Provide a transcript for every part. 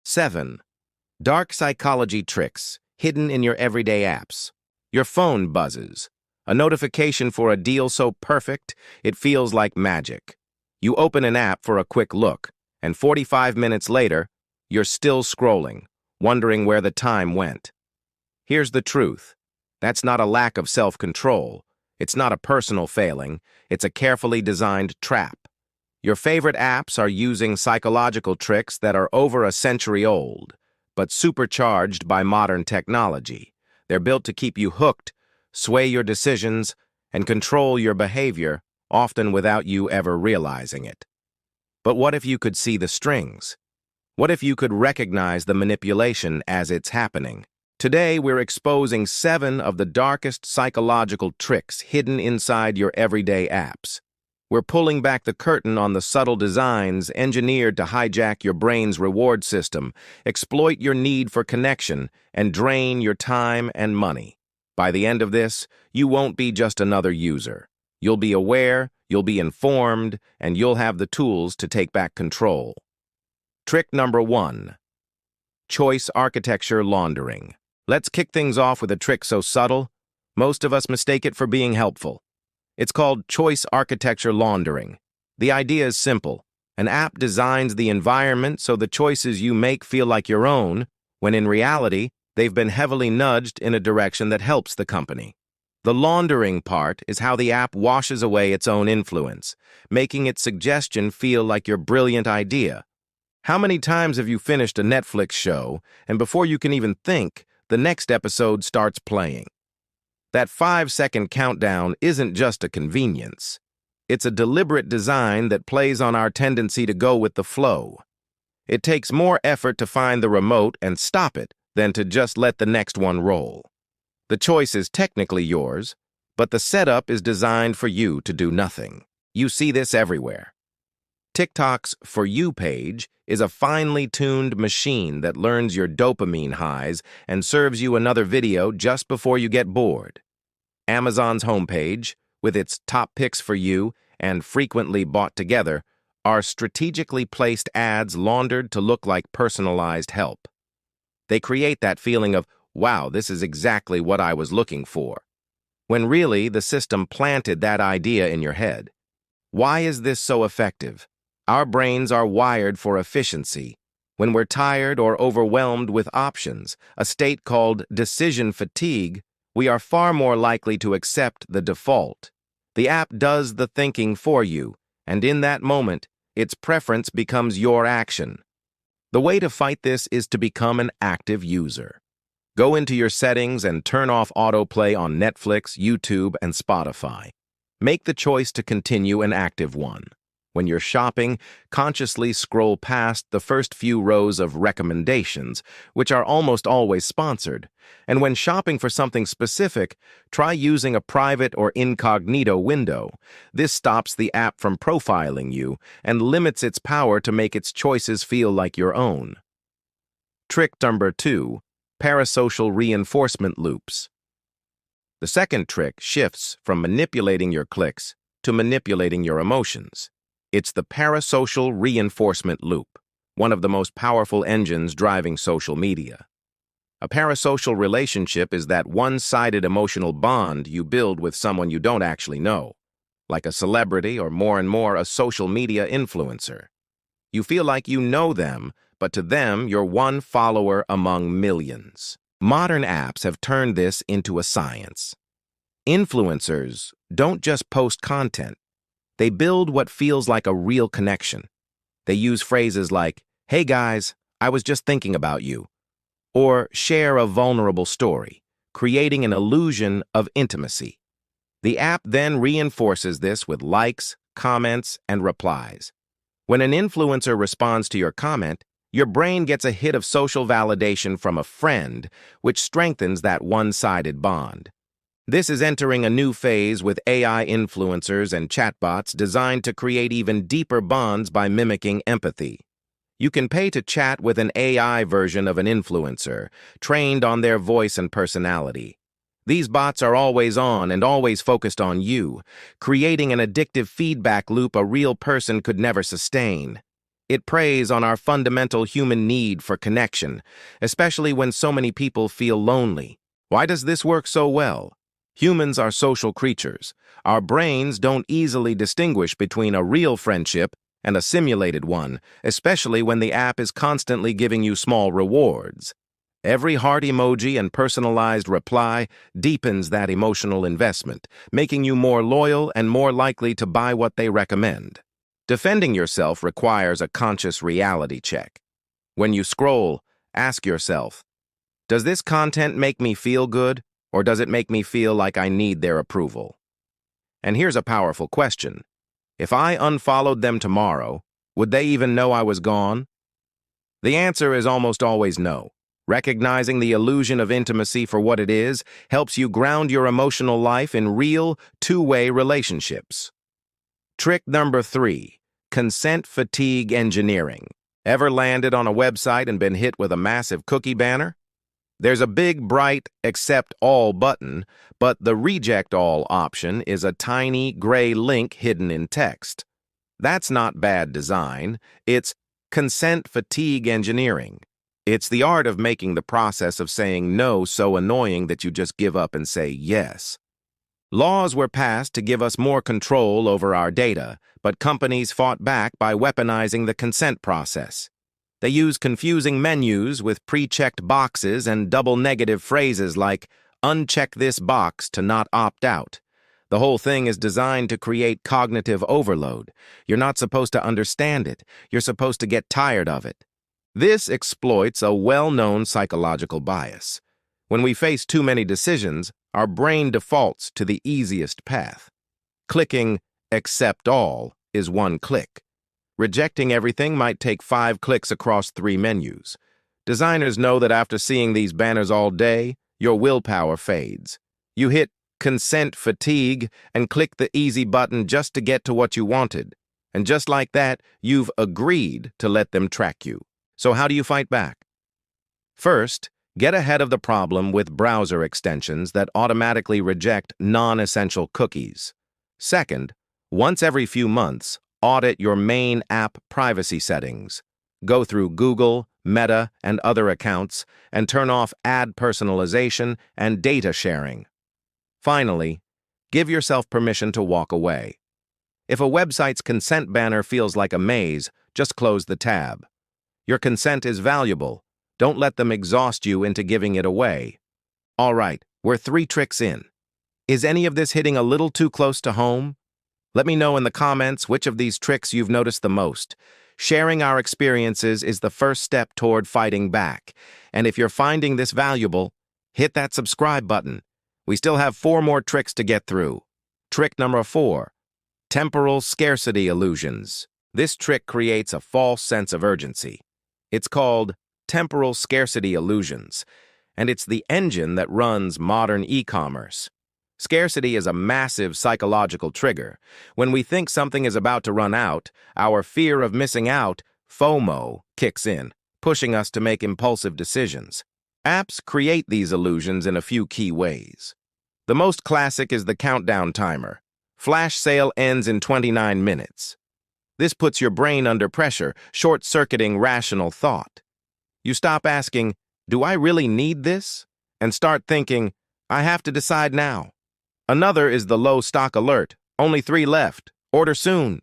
7. Dark psychology tricks hidden in your everyday apps. Your phone buzzes. A notification for a deal so perfect, it feels like magic. You open an app for a quick look, and 45 minutes later, you're still scrolling, wondering where the time went. Here's the truth. That's not a lack of self-control. It's not a personal failing. It's a carefully designed trap. Your favorite apps are using psychological tricks that are over a century old, but supercharged by modern technology. They're built to keep you hooked, sway your decisions, and control your behavior, often without you ever realizing it. But what if you could see the strings? What if you could recognize the manipulation as it's happening? Today, we're exposing 7 of the darkest psychological tricks hidden inside your everyday apps. We're pulling back the curtain on the subtle designs engineered to hijack your brain's reward system, exploit your need for connection, and drain your time and money. By the end of this, you won't be just another user. You'll be aware, you'll be informed, and you'll have the tools to take back control. Trick number 1. Choice architecture laundering. Let's kick things off with a trick so subtle, most of us mistake it for being helpful. It's called choice architecture laundering. The idea is simple. An app designs the environment so the choices you make feel like your own, when in reality, they've been heavily nudged in a direction that helps the company. The laundering part is how the app washes away its own influence, making its suggestion feel like your brilliant idea. How many times have you finished a Netflix show, and before you can even think, the next episode starts playing? That 5-second countdown isn't just a convenience. It's a deliberate design that plays on our tendency to go with the flow. It takes more effort to find the remote and stop it than to just let the next one roll. The choice is technically yours, but the setup is designed for you to do nothing. You see this everywhere. TikTok's For You page is a finely tuned machine that learns your dopamine highs and serves you another video just before you get bored. Amazon's homepage, with its top picks for you and frequently bought together, are strategically placed ads laundered to look like personalized help. They create that feeling of, wow, this is exactly what I was looking for, when really the system planted that idea in your head. Why is this so effective? Our brains are wired for efficiency. When we're tired or overwhelmed with options, a state called decision fatigue, we are far more likely to accept the default. The app does the thinking for you, and in that moment, its preference becomes your action. The way to fight this is to become an active user. Go into your settings and turn off autoplay on Netflix, YouTube, and Spotify. Make the choice to continue an active one. When you're shopping, consciously scroll past the first few rows of recommendations, which are almost always sponsored. And when shopping for something specific, try using a private or incognito window. This stops the app from profiling you and limits its power to make its choices feel like your own. Trick number 2. Parasocial reinforcement loops. The second trick shifts from manipulating your clicks to manipulating your emotions. It's the parasocial reinforcement loop, one of the most powerful engines driving social media. A parasocial relationship is that one-sided emotional bond you build with someone you don't actually know, like a celebrity or more and more a social media influencer. You feel like you know them, but to them, you're one follower among millions. Modern apps have turned this into a science. Influencers don't just post content. They build what feels like a real connection. They use phrases like, "Hey guys, I was just thinking about you," or share a vulnerable story, creating an illusion of intimacy. The app then reinforces this with likes, comments, and replies. When an influencer responds to your comment, your brain gets a hit of social validation from a friend, which strengthens that one-sided bond. This is entering a new phase with AI influencers and chatbots designed to create even deeper bonds by mimicking empathy. You can pay to chat with an AI version of an influencer, trained on their voice and personality. These bots are always on and always focused on you, creating an addictive feedback loop a real person could never sustain. It preys on our fundamental human need for connection, especially when so many people feel lonely. Why does this work so well? Humans are social creatures. Our brains don't easily distinguish between a real friendship and a simulated one, especially when the app is constantly giving you small rewards. Every heart emoji and personalized reply deepens that emotional investment, making you more loyal and more likely to buy what they recommend. Defending yourself requires a conscious reality check. When you scroll, ask yourself, does this content make me feel good, or does it make me feel like I need their approval? And here's a powerful question. If I unfollowed them tomorrow, would they even know I was gone? The answer is almost always no. Recognizing the illusion of intimacy for what it is helps you ground your emotional life in real, two-way relationships. Trick number 3, consent fatigue engineering. Ever landed on a website and been hit with a massive cookie banner? There's a big, bright accept all button, but the reject all option is a tiny gray link hidden in text. That's not bad design, it's consent fatigue engineering. It's the art of making the process of saying no so annoying that you just give up and say yes. Laws were passed to give us more control over our data, but companies fought back by weaponizing the consent process. They use confusing menus with pre-checked boxes and double negative phrases like, uncheck this box to not opt out. The whole thing is designed to create cognitive overload. You're not supposed to understand it. You're supposed to get tired of it. This exploits a well-known psychological bias. When we face too many decisions, our brain defaults to the easiest path. Clicking accept all is one click. Rejecting everything might take 5 clicks across 3 menus. Designers know that after seeing these banners all day, your willpower fades. You hit consent fatigue and click the easy button just to get to what you wanted. And just like that, you've agreed to let them track you. So how do you fight back? First, get ahead of the problem with browser extensions that automatically reject non-essential cookies. Second, once every few months, audit your main app privacy settings. Go through Google, Meta, and other accounts and turn off ad personalization and data sharing. Finally, give yourself permission to walk away. If a website's consent banner feels like a maze, just close the tab. Your consent is valuable. Don't let them exhaust you into giving it away. All right, we're 3 tricks in. Is any of this hitting a little too close to home? Let me know in the comments which of these tricks you've noticed the most. Sharing our experiences is the first step toward fighting back. And if you're finding this valuable, hit that subscribe button. We still have 4 more tricks to get through. Trick number 4, temporal scarcity illusions. This trick creates a false sense of urgency. It's called Temporal Scarcity Illusions, and it's the engine that runs modern e-commerce. Scarcity is a massive psychological trigger. When we think something is about to run out, our fear of missing out, FOMO, kicks in, pushing us to make impulsive decisions. Apps create these illusions in a few key ways. The most classic is the countdown timer. Flash sale ends in 29 minutes. This puts your brain under pressure, short-circuiting rational thought. You stop asking, do I really need this? And start thinking, I have to decide now. Another is the low stock alert, only 3 left, order soon.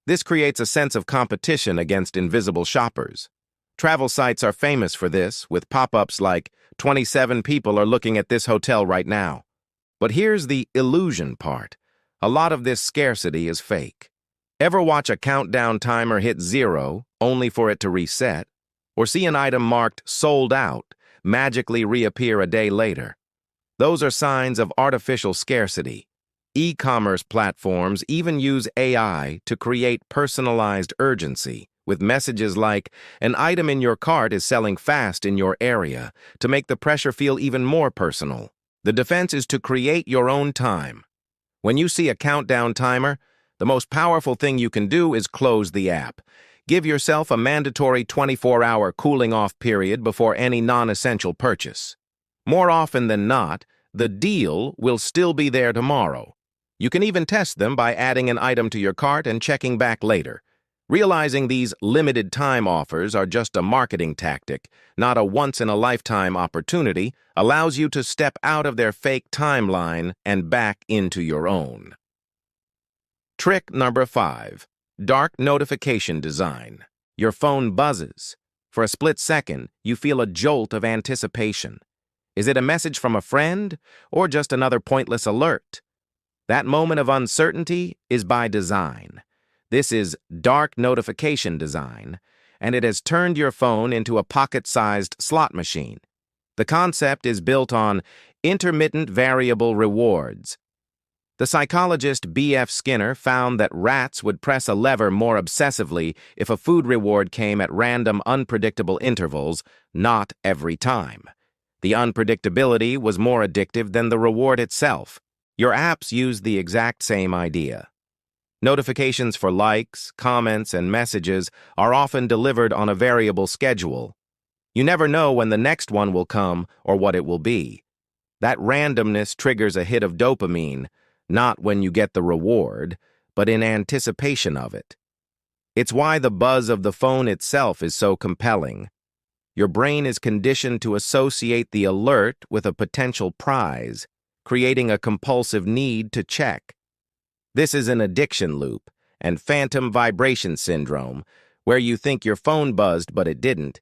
This creates a sense of competition against invisible shoppers. Travel sites are famous for this, with pop-ups like, 27 people are looking at this hotel right now. But here's the illusion part. A lot of this scarcity is fake. Ever watch a countdown timer hit 0, only for it to reset? Or see an item marked sold out magically reappear a day later? Those are signs of artificial scarcity. E-commerce platforms even use AI to create personalized urgency, with messages like, an item in your cart is selling fast in your area, to make the pressure feel even more personal. The defense is to create your own time. When you see a countdown timer, the most powerful thing you can do is close the app. Give yourself a mandatory 24-hour cooling-off period before any non-essential purchase. More often than not, the deal will still be there tomorrow. You can even test them by adding an item to your cart and checking back later. Realizing these limited time offers are just a marketing tactic, not a once-in-a-lifetime opportunity, allows you to step out of their fake timeline and back into your own. Trick number 5. Dark notification design. Your phone buzzes. For a split second, you feel a jolt of anticipation. Is it a message from a friend or just another pointless alert? That moment of uncertainty is by design. This is dark notification design, and it has turned your phone into a pocket-sized slot machine. The concept is built on intermittent variable rewards. The psychologist B.F. Skinner found that rats would press a lever more obsessively if a food reward came at random, unpredictable intervals, not every time. The unpredictability was more addictive than the reward itself. Your apps use the exact same idea. Notifications for likes, comments, and messages are often delivered on a variable schedule. You never know when the next one will come or what it will be. That randomness triggers a hit of dopamine, not when you get the reward, but in anticipation of it. It's why the buzz of the phone itself is so compelling. Your brain is conditioned to associate the alert with a potential prize, creating a compulsive need to check. This is an addiction loop, and phantom vibration syndrome, where you think your phone buzzed but it didn't,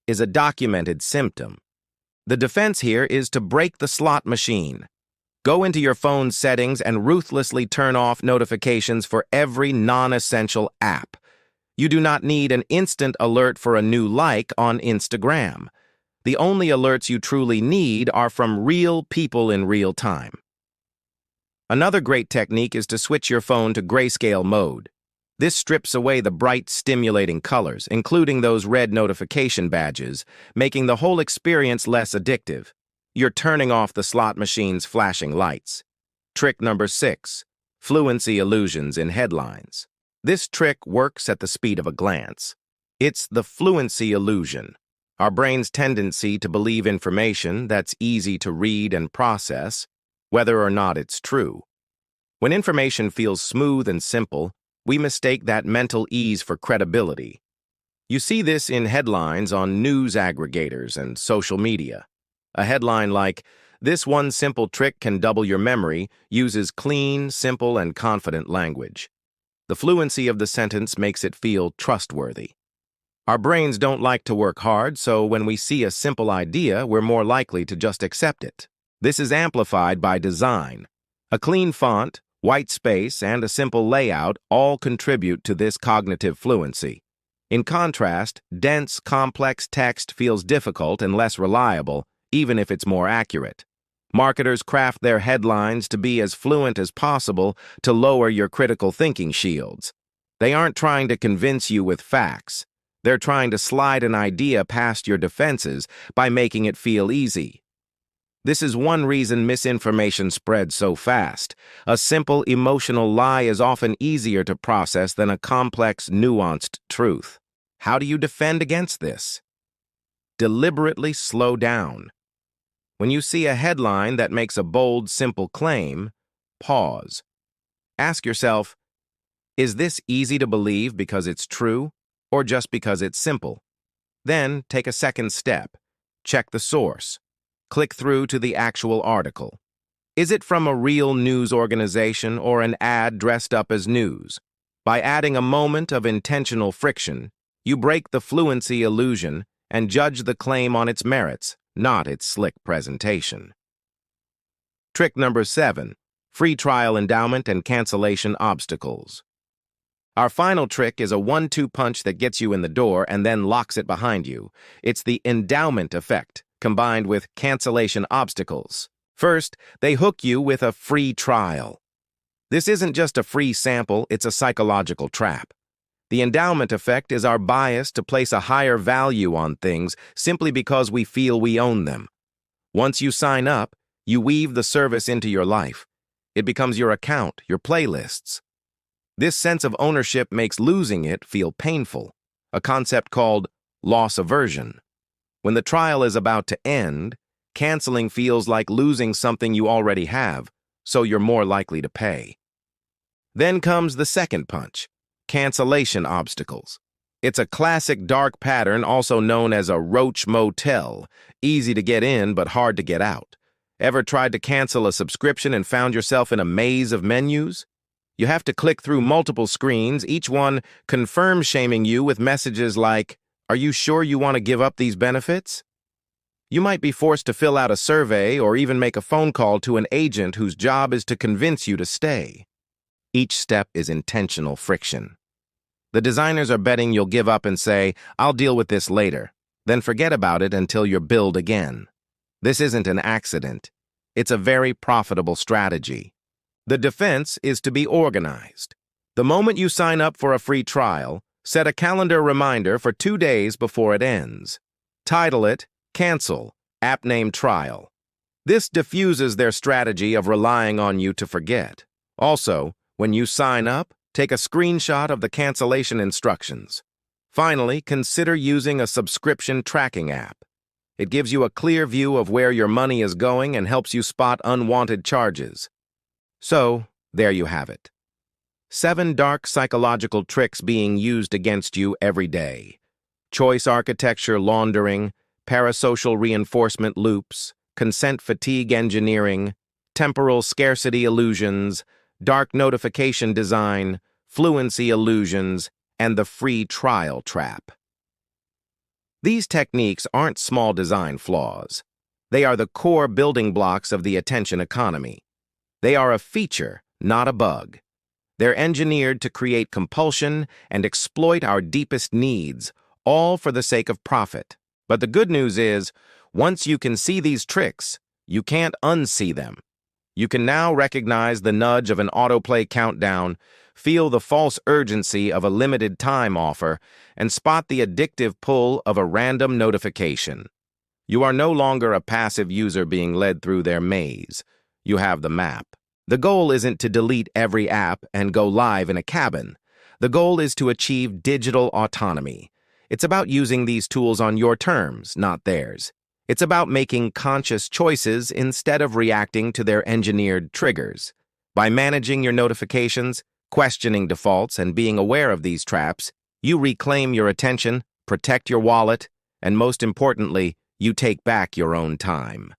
is a documented symptom. The defense here is to break the slot machine. Go into your phone's settings and ruthlessly turn off notifications for every non-essential app. You do not need an instant alert for a new like on Instagram. The only alerts you truly need are from real people in real time. Another great technique is to switch your phone to grayscale mode. This strips away the bright, stimulating colors, including those red notification badges, making the whole experience less addictive. You're turning off the slot machine's flashing lights. Trick number 6. Fluency illusions in headlines. This trick works at the speed of a glance. It's the fluency illusion, our brain's tendency to believe information that's easy to read and process, whether or not it's true. When information feels smooth and simple, we mistake that mental ease for credibility. You see this in headlines on news aggregators and social media. A headline like, "This one simple trick can double your memory," uses clean, simple, and confident language. The fluency of the sentence makes it feel trustworthy. Our brains don't like to work hard, so when we see a simple idea, we're more likely to just accept it. This is amplified by design. A clean font, white space, and a simple layout all contribute to this cognitive fluency. In contrast, dense, complex text feels difficult and less reliable, even if it's more accurate. Marketers craft their headlines to be as fluent as possible to lower your critical thinking shields. They aren't trying to convince you with facts. They're trying to slide an idea past your defenses by making it feel easy. This is one reason misinformation spreads so fast. A simple, emotional lie is often easier to process than a complex, nuanced truth. How do you defend against this? Deliberately slow down. When you see a headline that makes a bold, simple claim, pause. Ask yourself, is this easy to believe because it's true, or just because it's simple? Then take a second step. Check the source. Click through to the actual article. Is it from a real news organization or an ad dressed up as news? By adding a moment of intentional friction, you break the fluency illusion and judge the claim on its merits, not its slick presentation. Trick number 7. Free trial endowment and cancellation obstacles. Our final trick is a 1-2 punch that gets you in the door and then locks it behind you. It's the endowment effect, combined with cancellation obstacles. First, they hook you with a free trial. This isn't just a free sample, it's a psychological trap. The endowment effect is our bias to place a higher value on things simply because we feel we own them. Once you sign up, you weave the service into your life. It becomes your account, your playlists. This sense of ownership makes losing it feel painful, a concept called loss aversion. When the trial is about to end, canceling feels like losing something you already have, so you're more likely to pay. Then comes the second punch, cancellation obstacles. It's a classic dark pattern, also known as a roach motel, easy to get in but hard to get out. Ever tried to cancel a subscription and found yourself in a maze of menus? You have to click through multiple screens, each one confirm-shaming you with messages like, "Are you sure you want to give up these benefits?" You might be forced to fill out a survey or even make a phone call to an agent whose job is to convince you to stay. Each step is intentional friction. The designers are betting you'll give up and say, "I'll deal with this later," then forget about it until you're billed again. This isn't an accident. It's a very profitable strategy. The defense is to be organized. The moment you sign up for a free trial, set a calendar reminder for 2 days before it ends. Title it, "Cancel, App Name Trial." This diffuses their strategy of relying on you to forget. Also, when you sign up, take a screenshot of the cancellation instructions. Finally, consider using a subscription tracking app. It gives you a clear view of where your money is going and helps you spot unwanted charges. So, there you have it. 7 dark psychological tricks being used against you every day. Choice architecture laundering, parasocial reinforcement loops, consent fatigue engineering, temporal scarcity illusions, dark notification design, fluency illusions, and the free trial trap. These techniques aren't small design flaws. They are the core building blocks of the attention economy. They are a feature, not a bug. They're engineered to create compulsion and exploit our deepest needs, all for the sake of profit. But the good news is, once you can see these tricks, you can't unsee them. You can now recognize the nudge of an autoplay countdown, feel the false urgency of a limited time offer, and spot the addictive pull of a random notification. You are no longer a passive user being led through their maze. You have the map. The goal isn't to delete every app and go live in a cabin. The goal is to achieve digital autonomy. It's about using these tools on your terms, not theirs. It's about making conscious choices instead of reacting to their engineered triggers. By managing your notifications, questioning defaults, and being aware of these traps, you reclaim your attention, protect your wallet, and most importantly, you take back your own time.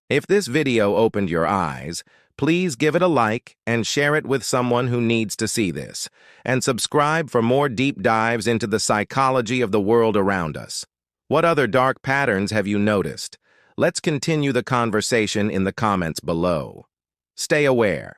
If this video opened your eyes, please give it a like and share it with someone who needs to see this, and subscribe for more deep dives into the psychology of the world around us. What other dark patterns have you noticed? Let's continue the conversation in the comments below. Stay aware.